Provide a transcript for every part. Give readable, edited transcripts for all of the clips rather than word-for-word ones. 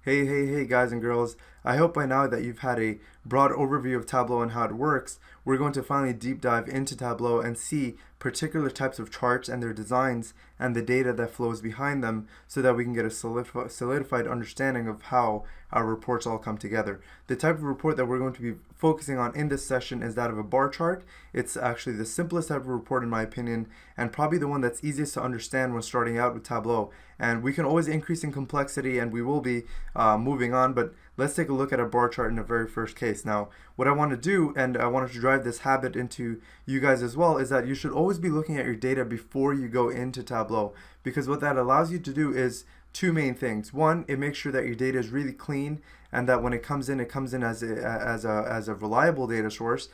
Hey guys and girls. I hope by now that you've had a broad overview of Tableau and how it works. We're going to finally deep dive into Tableau and see particular types of charts and their designs and the data that flows behind them so that we can get a solidified understanding of how our reports all come together. The type of report that we're going to be focusing on in this session is that of a bar chart. It's actually the simplest type of report in my opinion, and probably the one that's easiest to understand when starting out with Tableau. And we can always increase in complexity, and we will be moving on, but let's take a look at a bar chart in the very first case. Now, what I want to do, and I wanted to drive this habit into you guys as well, is that you should always be looking at your data before you go into Tableau, because what that allows you to do is two main things. One, it makes sure that your data is really clean and that when it comes in as a reliable data source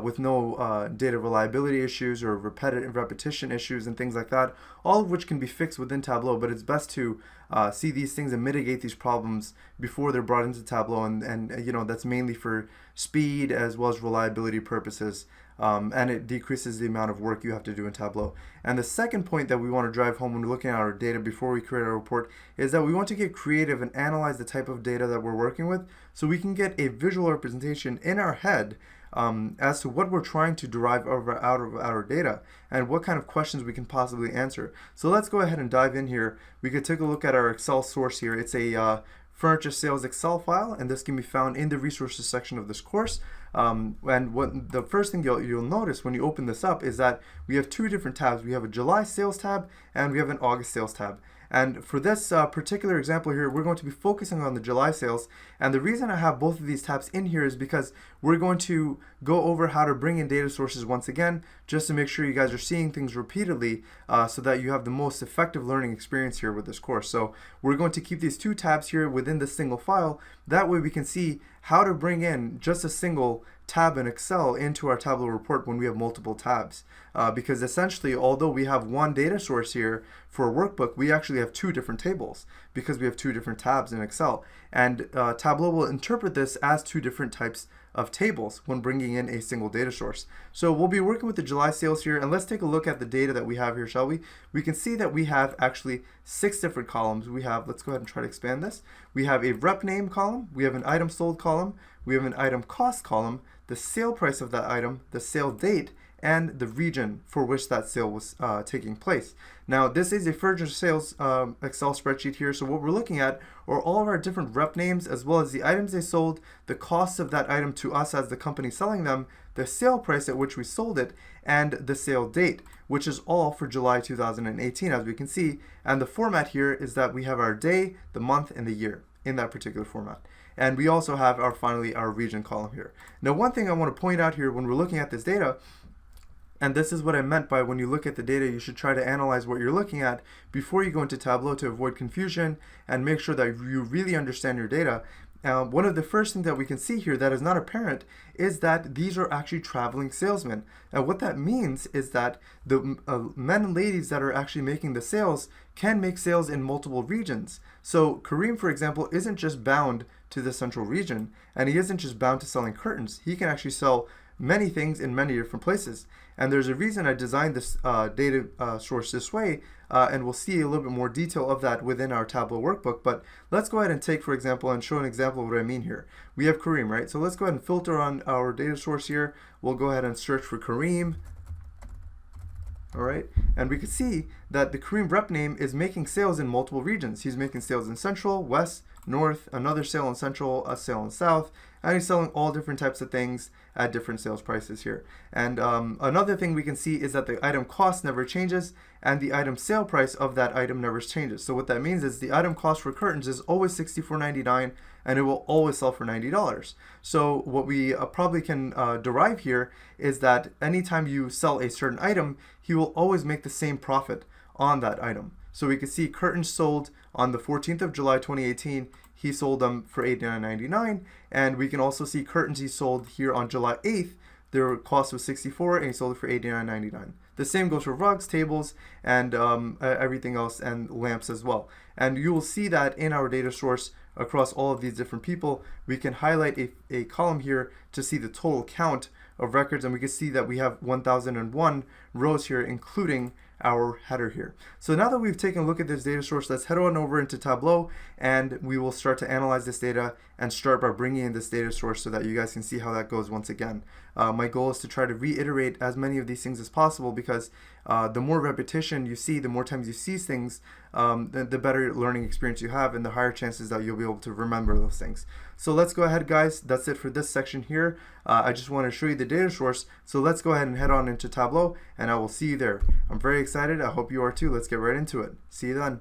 with no data reliability issues or repetition issues and things like that, all of which can be fixed within Tableau, but it's best to see these things and mitigate these problems before they're brought into Tableau, and you know, that's mainly for speed as well as reliability purposes. And it decreases the amount of work you have to do in Tableau. And the second point that we want to drive home when we're looking at our data before we create our report is that we want to get creative and analyze the type of data that we're working with so we can get a visual representation in our head as to what we're trying to derive out of our data and what kind of questions we can possibly answer. So let's go ahead and dive in here. We could take a look at our Excel source here. It's a furniture sales Excel file, and this can be found in the resources section of this course. And what the first thing you'll notice when you open this up is that we have two different tabs. We have a July sales tab and we have an August sales tab. And for this particular example here, we're going to be focusing on the July sales. And the reason I have both of these tabs in here is because we're going to go over how to bring in data sources once again, just to make sure you guys are seeing things repeatedly so that you have the most effective learning experience here with this course. So we're going to keep these two tabs here within this single file. That way we can see how to bring in just a single tab in Excel into our Tableau report when we have multiple tabs. Because essentially, although we have one data source here for a workbook, we actually have two different tables because we have two different tabs in Excel. And Tableau will interpret this as two different types of tables when bringing in a single data source. So we'll be working with the July sales here, and let's take a look at the data that we have here, shall we? We can see that we have actually 6 different columns. We have, let's go ahead and try to expand this. We have a rep name column, we have an item sold column, we have an item cost column, the sale price of that item, the sale date, and the region for which that sale was taking place. Now, this is a furniture sales Excel spreadsheet here, so what we're looking at are all of our different rep names as well as the items they sold, the cost of that item to us as the company selling them, the sale price at which we sold it, and the sale date, which is all for July 2018 as we can see. And the format here is that we have our day, the month, and the year in that particular format. And we also have finally our region column here. Now, one thing I want to point out here when we're looking at this data, and this is what I meant by when you look at the data, you should try to analyze what you're looking at before you go into Tableau to avoid confusion and make sure that you really understand your data. One of the first things that we can see here that is not apparent is that these are actually traveling salesmen. And what that means is that the men and ladies that are actually making the sales can make sales in multiple regions. So Kareem, for example, isn't just bound to the central region, and he isn't just bound to selling curtains. He can actually sell many things in many different places. And there's a reason I designed this data source this way, and we'll see a little bit more detail of that within our Tableau workbook. But let's go ahead and take, for example, and show an example of what I mean here. We have Kareem, right? So let's go ahead and filter on our data source here. We'll go ahead and search for Kareem. All right, and we can see that the Kareem rep name is making sales in multiple regions. He's making sales in Central, West, North, another sale in Central, a sale in South, and he's selling all different types of things at different sales prices here. And another thing we can see is that the item cost never changes and the item sale price of that item never changes. So what that means is the item cost for curtains is always $64.99 and it will always sell for $90. So what we probably can derive here is that anytime you sell a certain item, he will always make the same profit on that item. So we can see curtains sold on the 14th of July 2018, he sold them for $89.99, and we can also see curtains he sold here on July 8th, their cost was $64 and he sold it for $89.99. The same goes for rugs, tables, and everything else, and lamps as well. And you will see that in our data source across all of these different people. We can highlight a column here to see the total count of records, and we can see that we have 1,001 rows here, including our header here. So now that we've taken a look at this data source, let's head on over into Tableau, and we will start to analyze this data and start by bringing in this data source so that you guys can see how that goes once again. My goal is to try to reiterate as many of these things as possible, because the more repetition you see, the more times you see things, the better learning experience you have, and the higher chances that you'll be able to remember those things. So let's go ahead, guys. That's it for this section here. I just want to show you the data source. So let's go ahead and head on into Tableau, and I will see you there. I'm very excited. I hope you are too. Let's get right into it. See you then.